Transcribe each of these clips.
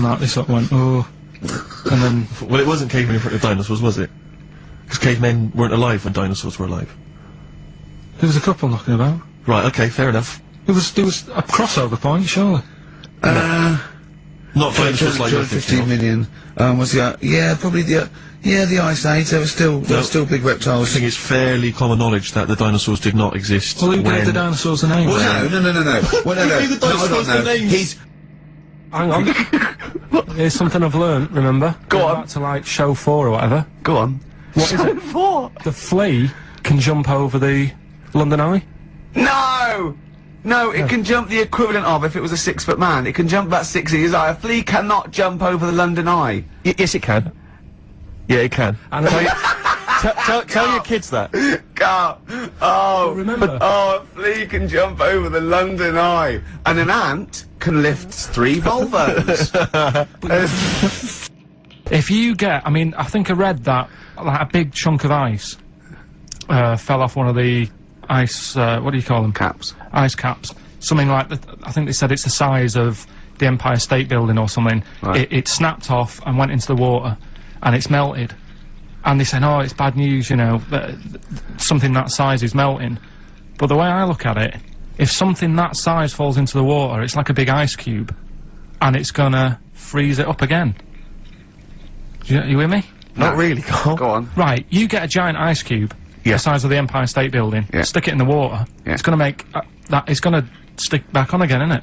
that, they sort of went, oh, and then... Well, it wasn't cavemen in front of dinosaurs, was it? Because cavemen weren't alive when dinosaurs were alive. There was a couple knocking about. Right, okay, fair enough. There was a crossover point, surely. Not dinosaurs like you're 15 million. Was the, yeah, probably the Ice Age, there were still big I reptiles. think it's fairly common knowledge that the dinosaurs did not exist. Well, who gave the dinosaurs a name? Well, no. Well, no. Who gave the dinosaurs their names? Hang on. Here's something I've learnt, remember? Go on. Back to, like, show 4 or whatever. Go on. What is it? The flea can jump over the London Eye? No, it can jump the equivalent of if it was a 6-foot man. It can jump about 6 inches high. A flea cannot jump over the London Eye. Yes, it can. Yeah, it can. And Tell your kids that. Carl, remember? a flea can jump over the London Eye. And an ant can lift 3 Volvos. If you get, I mean, I think I read that, like, a big chunk of ice fell off one of the ice, what do you call them? Caps. Ice caps. Something like, I think they said it's the size of the Empire State Building or something. Right. It snapped off and went into the water, and it's melted. And they said, oh, it's bad news, you know, that something that size is melting. But the way I look at it, if something that size falls into the water, it's like a big ice cube, and it's gonna freeze it up again. You with me? Not really, Carl. Go on. Right, you get a giant ice cube, Yeah. the size of the Empire State Building, Yeah. stick it in the water, Yeah. it's gonna make, it's gonna stick back on again, innit?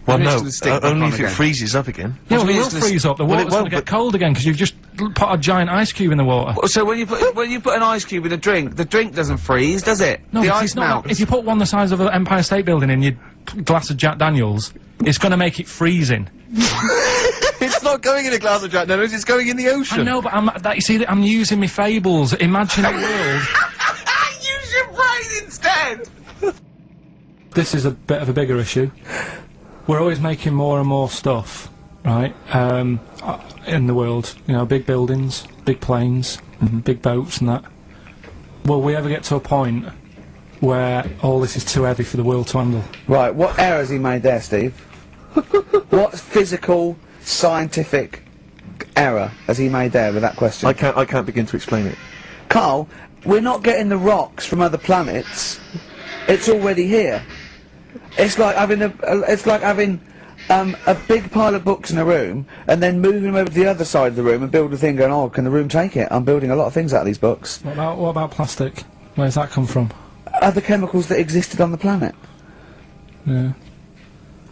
Well, It's no, gonna stick back only on if it again. freezes up again. Yeah, well, do you it mean will it's gonna freeze up, the well, it water's gonna won't, get but- cold again, because you've just put a giant ice cube in the water. So when you put an ice cube in a drink, the drink doesn't freeze, does it? No, the because ice it's not. melts. If you put one the size of the Empire State Building in your glass of Jack Daniels, it's gonna make it freezing. It's not going in a glass of Jack Daniels, it's going in the ocean. I know, but you see, that I'm using my fables, imaginary world. Use your brain instead! This is a bit of a bigger issue. We're always making more and more stuff, right, in the world. You know, big buildings, big planes, big boats and that. Will we ever get to a point where all this is too heavy for the world to handle? Right, what error has he made there, Steve? What physical, scientific error has he made there with that question? I can't begin to explain it. Carl, we're not getting the rocks from other planets. It's already here. It's like having a big pile of books in a room and then moving them over to the other side of the room and build a thing going, oh, can the room take it? I'm building a lot of things out of these books. What about plastic? Where's that come from? Other chemicals that existed on the planet. Yeah.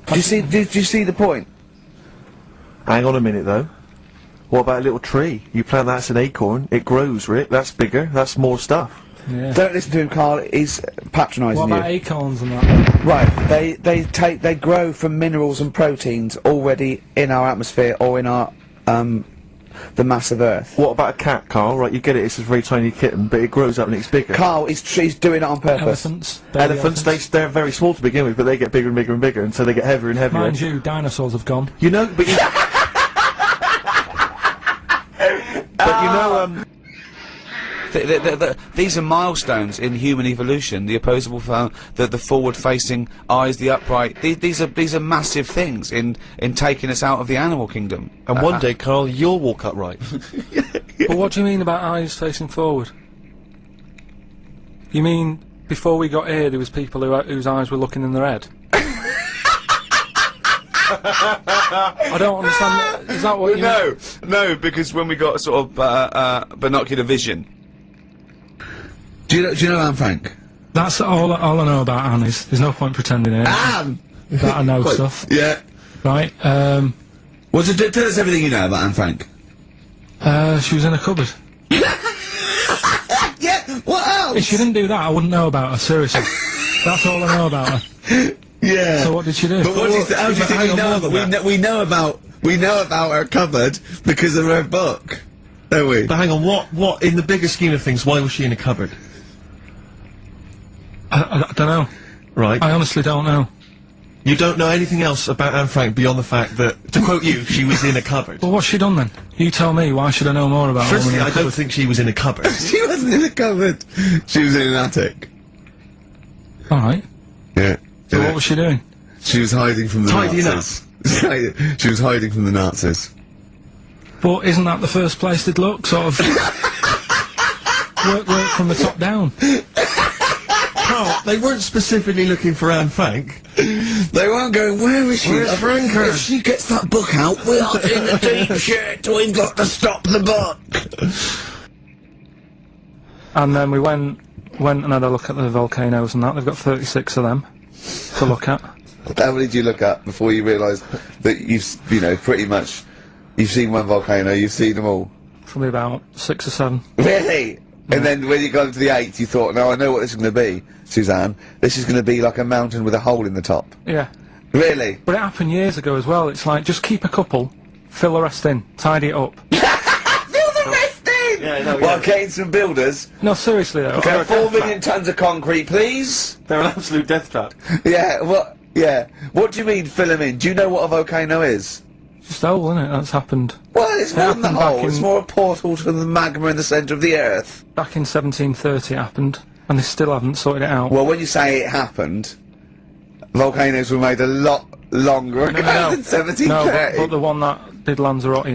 Did you see the point? Hang on a minute, though. What about a little tree? You plant that as an acorn, it grows, Rick. That's bigger, that's more stuff. Yeah. Don't listen to him, Carl. He's patronising What you. about acorns and that? Right, they grow from minerals and proteins already in our atmosphere or in our the mass of Earth. What about a cat, Carl? Right, you get it, it's a very tiny kitten, but it grows up and it's bigger. Carl, he's doing it on purpose. Elephants. Baby Elephants, they're very small to begin with, but they get bigger and bigger and bigger, and so they get heavier and heavier. Mind you, dinosaurs have gone. You know, but you... but you know, These are milestones in human evolution. The opposable, the forward-facing eyes, the upright. These are massive things in taking us out of the animal kingdom. and one day, Carl, you'll walk upright. But what do you mean about eyes facing forward? You mean before we got here, there was people whose eyes were looking in their head? I don't understand. Is that what you mean? No, because when we got sort of binocular vision. Do you know Anne Frank? That's all I know about Anne is. There's no point pretending here Anne! that I know stuff. Yeah. Right, Well, tell us everything you know about Anne Frank. she was in a cupboard. Yeah, what else? If she didn't do that, I wouldn't know about her, seriously. That's all I know about her. Yeah. So what did she do? But how do you think we know about we know about her cupboard because of her book, don't we? But hang on, what, in the bigger scheme of things, why was she in a cupboard? I don't know. Right. I honestly don't know. You don't know anything else about Anne Frank beyond the fact that, to quote you, she was in a cupboard. Well, what's she done then? You tell me, why should I know more about her? Firstly, I don't think she was in a cupboard. She wasn't in a cupboard. She was in an attic. Alright. Yeah. So what was she doing? She was hiding from the Tidying up. Nazis. She was hiding from the Nazis. But isn't that the first place they'd look? Sort of work from the top down. Oh, they weren't specifically looking for Anne Frank. They weren't going, where is she? Where's Franker? If she gets that book out, we are in the deep shit. We've got to stop the book. And then we went and had a look at the volcanoes and that. They've got 36 of them to look at. How many did you look at before you realised that you know, pretty much, you've seen one volcano, you've seen them all? Probably about 6 or 7. Really? Yeah. And then when you got to the 8th, you thought, no, I know what this is going to be, Suzanne. This is going to be like a mountain with a hole in the top. Yeah. Really? But it happened years ago as well. It's like, just keep a couple, fill the rest in, tidy it up. Fill the rest in! Yeah, no, Well, getting some builders. No, seriously though. Okay, 4 million tons of concrete, please. They're an absolute death trap. Yeah, what? Yeah. What do you mean, fill them in? Do you know what a volcano is? Just hole, isn't it? That's happened. Well, it's more than the happened back hole. It's in- more a portal to the magma in the centre of the earth. Back in 1730 it happened, and they still haven't sorted it out. Well, when you say it happened, volcanoes were made a lot longer ago than 1730. No, but the one that did Lanzarote